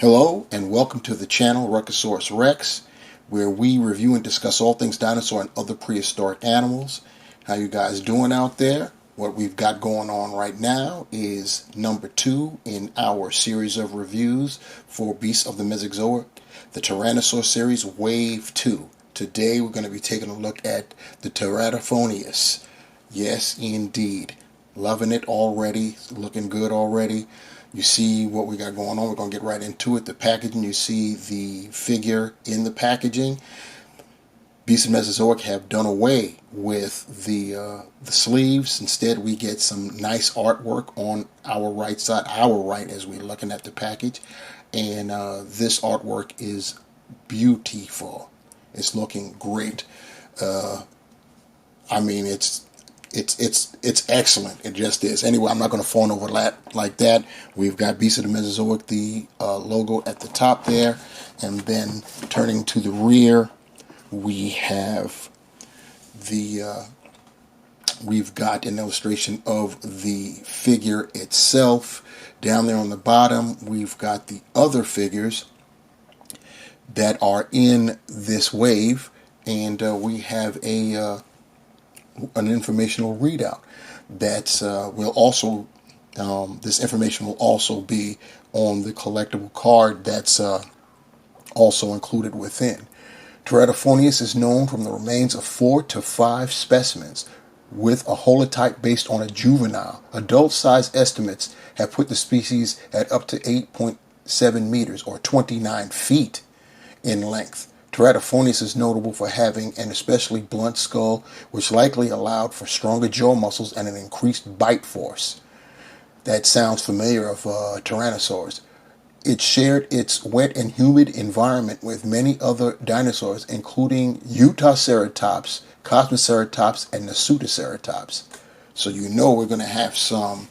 Hello and welcome to the channel Ruckosaurus Rex, where we review and discuss all things dinosaur and other prehistoric animals. How you guys doing out there? What we've got going on right now is number 2 in our series of reviews for Beasts of the Mesozoic, the Tyrannosaur series, Wave 2. Today we're going to be taking a look at the Teratophoneus. Yes, indeed. Loving it already. Looking good already. You see what we got going on. We're going to get right into it. The packaging, you see the figure in the packaging. Beasts of Mesozoic have done away with the sleeves. Instead, we get some nice artwork on our right side, our right, as we're looking at the package. And this artwork is beautiful. It's looking great. I mean, it's excellent. It just is. Anyway, I'm not going to fawn over that like that. We've got Beast of the Mesozoic, the logo at the top there, and then turning to the rear, we have we've got an illustration of the figure itself. Down there on the bottom, we've got the other figures that are in this wave, and we have an informational readout that will also this information will also be on the collectible card that's also included within. Teratophoneus is known from the remains of 4 to 5 specimens with a holotype based on a juvenile. Adult size estimates have put the species at up to 8.7 meters or 29 feet in length. Teratophoneus is notable for having an especially blunt skull, which likely allowed for stronger jaw muscles and an increased bite force. That sounds familiar of tyrannosaurs. It shared its wet and humid environment with many other dinosaurs, including Utaceratops, Cosmoceratops, and Nasutoceratops. So you know we're going to have some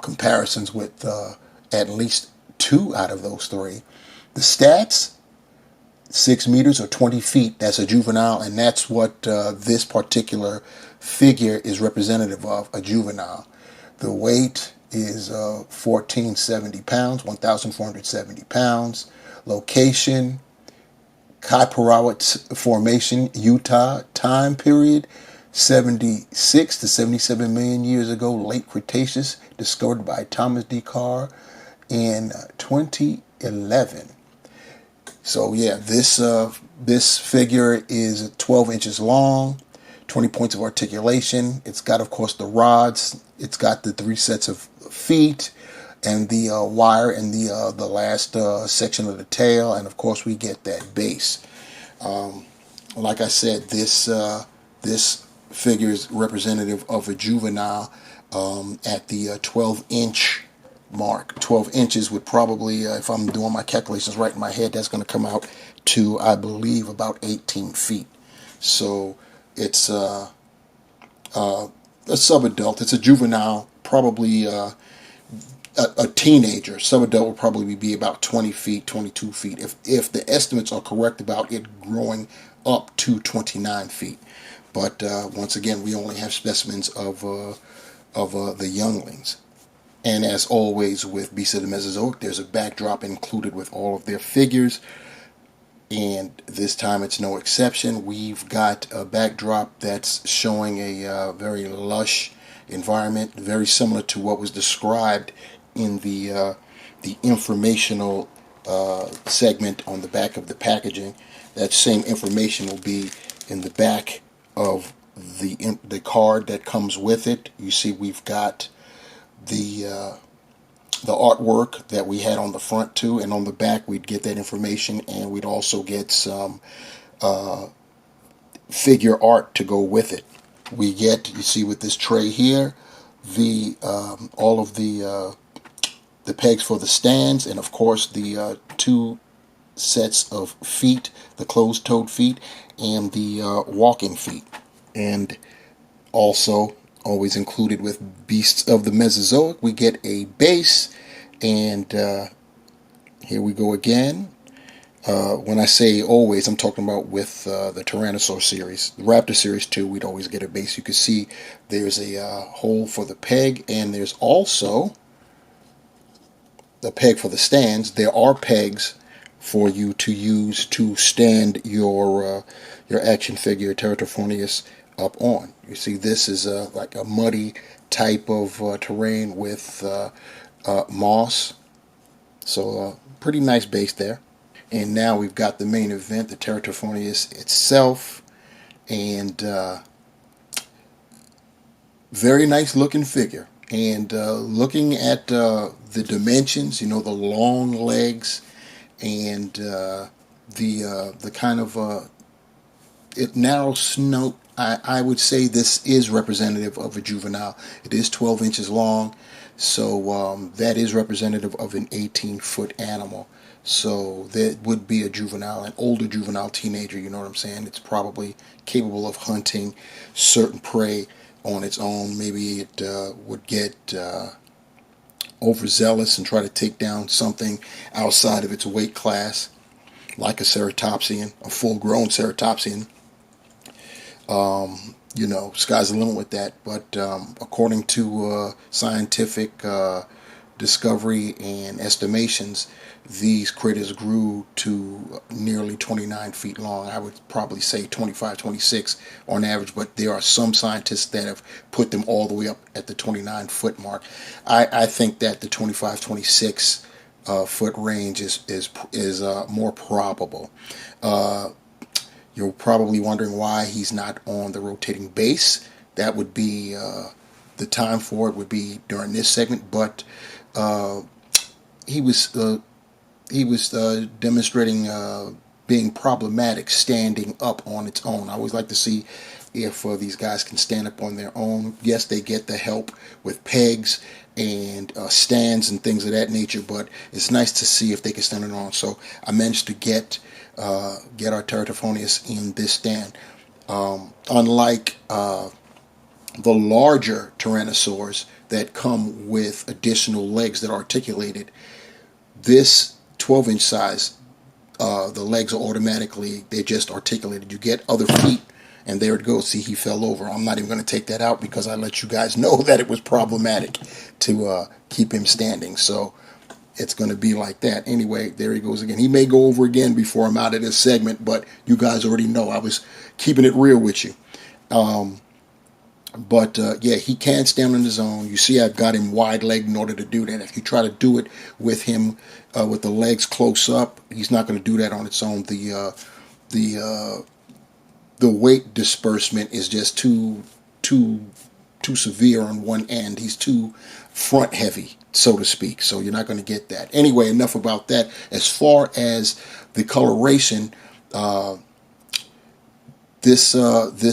comparisons with at least 2 out of those 3. The stats: 6 meters or 20 feet. That's a juvenile, and that's what this particular figure is representative of, a juvenile. The weight is 1,470 pounds, 1,470 pounds. Location: Kaiparowit Formation, Utah. Time period: 76 to 77 million years ago, late Cretaceous, discovered by Thomas D. Carr in 2011. So yeah, this figure is 12 inches long, 20 points of articulation. It's got, of course, the rods. It's got the 3 sets of feet and the wire and the last section of the tail, and of course we get that base. Like I said, this figure is representative of a juvenile at the 12-inch mark. 12 inches would probably, if I'm doing my calculations right in my head, that's going to come out to, I believe, about 18 feet. So it's a subadult. It's a juvenile, probably a teenager. Subadult would probably be about 20 feet, 22 feet, if the estimates are correct about it growing up to 29 feet. But once again, we only have specimens of the younglings. And as always with Beasts of the Mesozoic, there's a backdrop included with all of their figures. And this time it's no exception. We've got a backdrop that's showing a very lush environment, very similar to what was described in the informational segment on the back of the packaging. That same information will be in the back of the card that comes with it. You see we've got the artwork that we had on the front too, and on the back we'd get that information, and we'd also get some figure art to go with it. We get, you see with this tray here, the all of the pegs for the stands, and of course the 2 sets of feet, the closed-toed feet and the walking feet. And also, always included with Beasts of the Mesozoic, we get a base, and here we go again. When I say always, I'm talking about with the Tyrannosaur series. The Raptor series too, we'd always get a base. You can see there's a hole for the peg, and there's also the peg for the stands, there are pegs for you to use to stand your action figure Teratophoneus up on. You see, this is like a muddy type of terrain with moss, so pretty nice base there. And now we've got the main event, the Teratophoneus itself, and very nice looking figure. And looking at the dimensions, you know, the long legs and the kind of narrow snout, I would say this is representative of a juvenile. It is 12 inches long, so that is representative of an 18-foot animal. So that would be a juvenile, an older juvenile teenager, you know what I'm saying? It's probably capable of hunting certain prey on its own. Maybe it would get overzealous and try to take down something outside of its weight class, like a ceratopsian, a full-grown ceratopsian. You know, sky's the limit with that. But according to scientific discovery and estimations, these critters grew to nearly 29 feet long. I would probably say 25, 26 on average, but there are some scientists that have put them all the way up at the 29-foot mark. I think that the 25, 26 foot range is more probable. You're probably wondering why he's not on the rotating base. That would be the time for it would be during this segment, but he was demonstrating being problematic standing up on its own. I always like to see if these guys can stand up on their own. Yes, they get the help with pegs and stands and things of that nature, but it's nice to see if they can stand it on. So I managed to get our Teratophoneus in this stand. Unlike the larger tyrannosaurs that come with additional legs that are articulated, this 12-inch size, the legs are automatically, they're just articulated. You get other feet, and there it goes. See, he fell over. I'm not even going to take that out because I let you guys know that it was problematic to keep him standing. So it's going to be like that. Anyway, there he goes again. He may go over again before I'm out of this segment, but you guys already know I was keeping it real with you. But yeah, he can stand on his own. You see, I've got him wide-legged in order to do that. If you try to do it with him with the legs close up, he's not going to do that on its own. The weight disbursement is just too severe on one end. He's too front heavy, so to speak. So you're not going to get that. Anyway, enough about that. As far as the coloration, this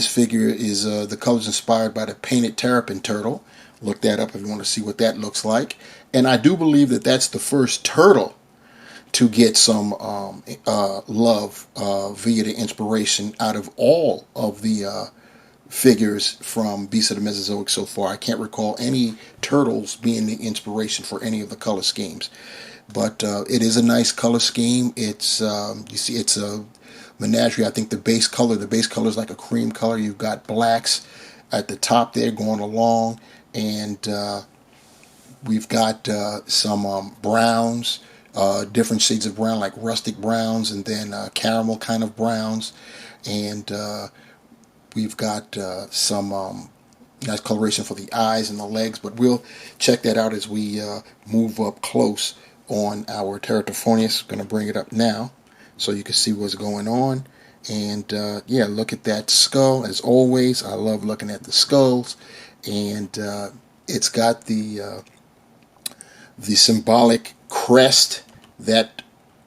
figure is the colors inspired by the painted terrapin turtle. Look that up if you want to see what that looks like. And I do believe that that's the first turtle to get some love via the inspiration out of all of the figures from Beasts of the Mesozoic so far. I can't recall any turtles being the inspiration for any of the color schemes. But it is a nice color scheme. It's you see, it's a menagerie. I think the base color is like a cream color. You've got blacks at the top there going along, and we've got some browns, different shades of brown, like rustic browns, and then caramel kind of browns, and we've got some nice coloration for the eyes and the legs. But we'll check that out as we move up close on our Teratophoneus. Going to bring it up now so you can see what's going on. And yeah, look at that skull. As always, I love looking at the skulls. And it's got the symbolic crest that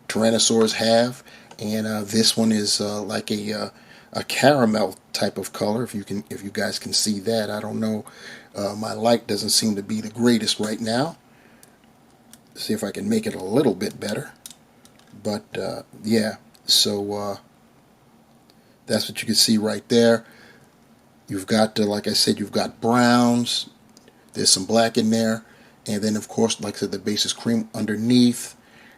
tyrannosaurs have. And this one is like a caramel type of color. If you guys can see that. I don't know. My light doesn't seem to be the greatest right now. See if I can make it a little bit better. But yeah, so that's what you can see right there. You've got, like I said, you've got browns. There's some black in there. And then, of course, like I said, the base is cream underneath.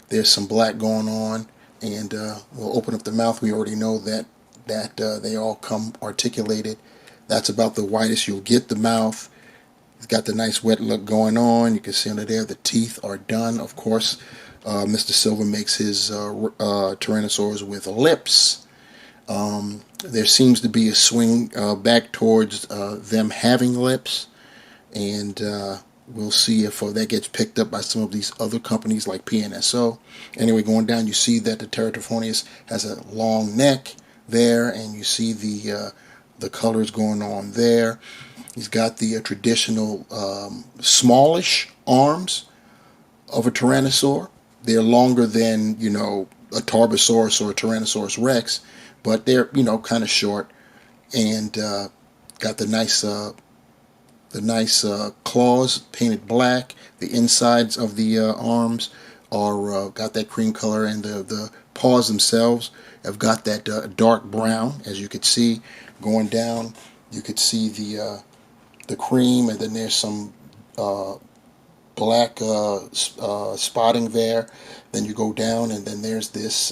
There's some black going on. And we'll open up the mouth. We already know that they all come articulated. That's about the widest you'll get the mouth. It's got the nice wet look going on. You can see under there the teeth are done. Of course, Mr. Silver makes his Tyrannosaurs with lips. There seems to be a swing back towards them having lips, and we'll see if that gets picked up by some of these other companies like PNSO. Anyway, going down, you see that the Teratophoneus has a long neck there, and you see the colors going on there. He's got the traditional smallish arms of a Tyrannosaur. They're longer than, you know, a Tarbosaurus or a Tyrannosaurus Rex, but they're, you know, kind of short, and got the nice claws painted black. The insides of the arms are got that cream color, and the paws themselves have got that dark brown, as you could see going down. You could see the cream, and then there's some black spotting there. Then you go down, and then there's this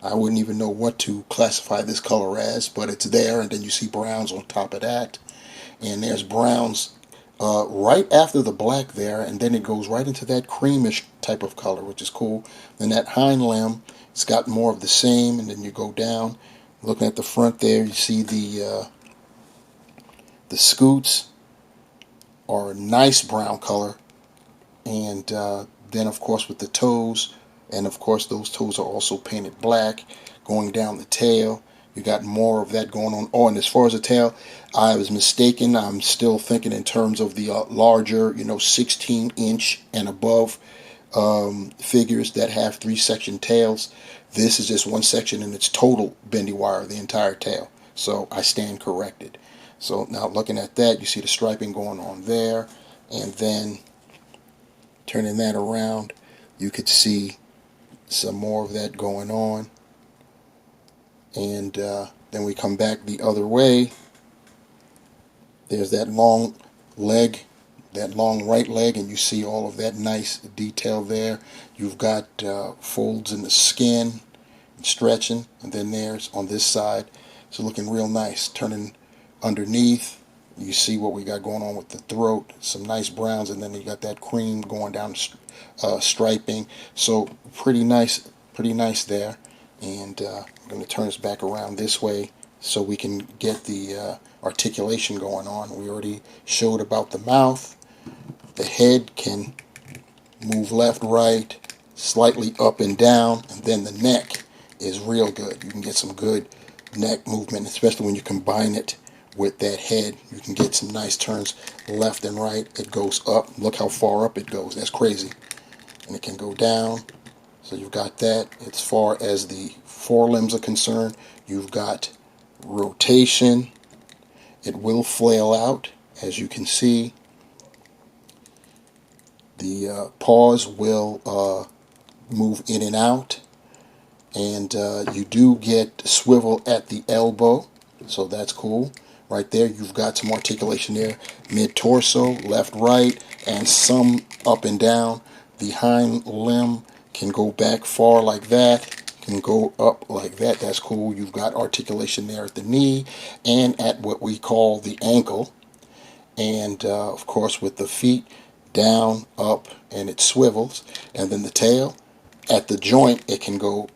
I wouldn't even know what to classify this color as, but it's there. And then you see browns on top of that, and there's browns right after the black there, and then it goes right into that creamish type of color, which is cool. Then that hind limb, it's got more of the same, and then you go down, looking at the front there, you see the scoots are a nice brown color, and then of course with the toes, and of course those toes are also painted black. Going down the tail, you got more of that going on. Oh, and as far as the tail, I was mistaken. I'm still thinking in terms of the larger, you know, 16-inch and above figures that have 3-section tails. This is just one section, and it's total bendy wire, the entire tail. So I stand corrected. So now looking at that, you see the striping going on there, and then turning that around, you could see some more of that going on. And then we come back the other way. There's that long leg, that long right leg, and you see all of that nice detail there. You've got folds in the skin, stretching, and then there's on this side. So looking real nice. Turning underneath, you see what we got going on with the throat. Some nice browns, and then you got that cream going down, striping. So pretty nice there. And I'm going to turn this back around this way so we can get the articulation going on. We already showed about the mouth. The head can move left, right, slightly up and down, and then the neck is real good. You can get some good neck movement, especially when you combine it with that head. You can get some nice turns left and right. It goes up. Look how far up it goes. That's crazy. And it can go down. So you've got that. As far as the forelimbs are concerned, you've got rotation. It will flail out, as you can see. The paws will move in and out, and you do get swivel at the elbow, so that's cool. Right there, you've got some articulation there, mid-torso, left, right, and some up and down. The hind limb can go back far like that, can go up like that. That's cool. You've got articulation there at the knee and at what we call the ankle, and of course with the feet, down, up, and it swivels. And then the tail, at the joint, it can go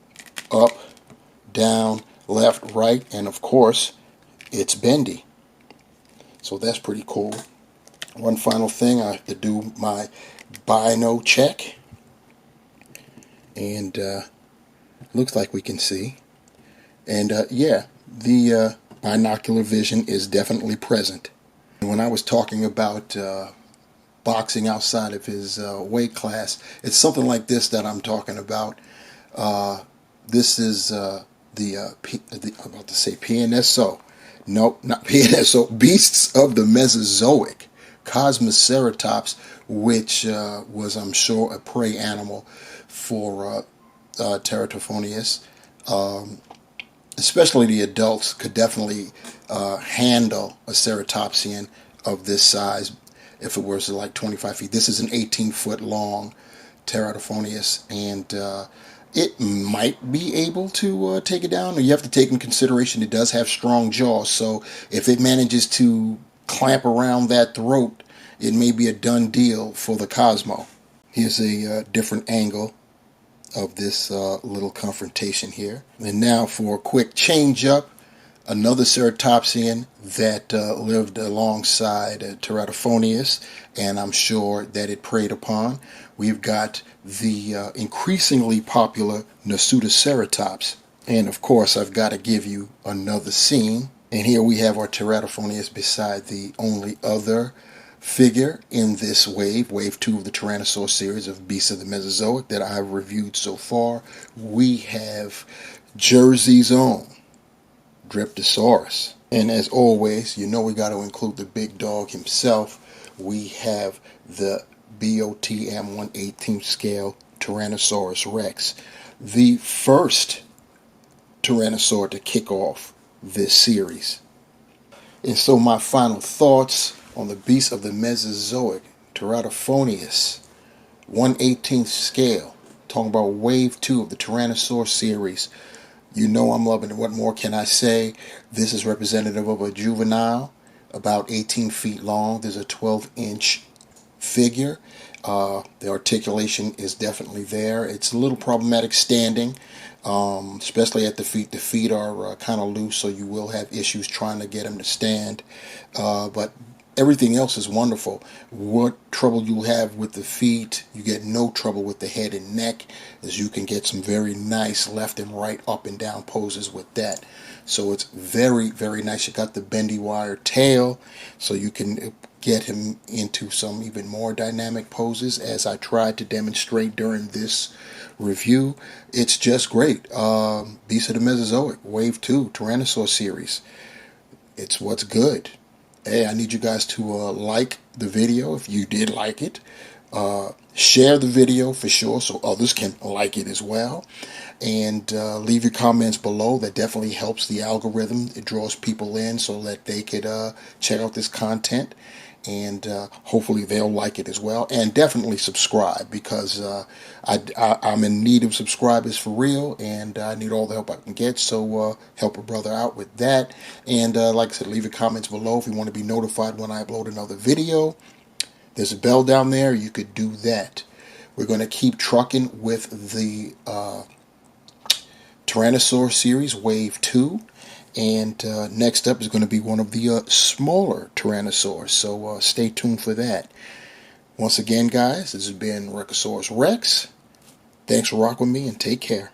up, down, left, right, and of course it's bendy. So that's pretty cool. One final thing, I have to do my bino check, and looks like we can see. And yeah, the binocular vision is definitely present. When I was talking about boxing outside of his weight class, it's something like this that I'm talking about. This is I'm about to say PNSO. Nope, not PNSO. Beasts of the Mesozoic. Cosmoceratops, which was, I'm sure, a prey animal for Teratophoneus. Especially the adults could definitely handle a ceratopsian of this size if it was like 25 feet. This is an 18-foot long Teratophoneus, and it might be able to take it down. You have to take in consideration it does have strong jaws, so if it manages to clamp around that throat it may be a done deal for the Cosmo. Here's a different angle of this little confrontation here. And now for a quick change up, another ceratopsian that lived alongside Teratophoneus, and I'm sure that it preyed upon. We've got the increasingly popular Nasutoceratops. And of course, I've got to give you another scene. And here we have our Teratophoneus beside the only other figure in this wave 2 of the Tyrannosaur series of Beasts of the Mesozoic that I've reviewed so far. We have Jersey's own Dryptosaurus. And as always, you know we got to include the big dog himself. We have the BOTM 1/18 scale Tyrannosaurus Rex, the first Tyrannosaur to kick off this series. And so my final thoughts on the Beast of the Mesozoic, Teratophoneus, 1/18 scale, talking about wave 2 of the Tyrannosaur series. You know I'm loving it. What more can I say? This is representative of a juvenile, about 18 feet long. There's a 12-inch figure. The articulation is definitely there. It's a little problematic standing, especially at the feet. The feet are kind of loose, so you will have issues trying to get him to stand. But everything else is wonderful. What trouble you have with the feet, you get no trouble with the head and neck, as you can get some very nice left and right up and down poses with that. So it's very, very nice. You got the bendy wire tail, so you can get him into some even more dynamic poses, as I tried to demonstrate during this review. It's just great. Beast of the Mesozoic, Wave 2, Tyrannosaur series. It's what's good. Hey, I need you guys to like the video if you did like it. Share the video for sure so others can like it as well. And leave your comments below. That definitely helps the algorithm. It draws people in so that they could check out this content. And hopefully they'll like it as well. And definitely subscribe, because I'm in need of subscribers for real, and I need all the help I can get. So help a brother out with that. And like I said, leave your comments below if you want to be notified when I upload another video. There's a bell down there. You could do that. We're going to keep trucking with the Tyrannosaur series, Wave 2. And next up is going to be one of the smaller Tyrannosaurs. So stay tuned for that. Once again, guys, this has been Rex. Thanks for rocking with me, and take care.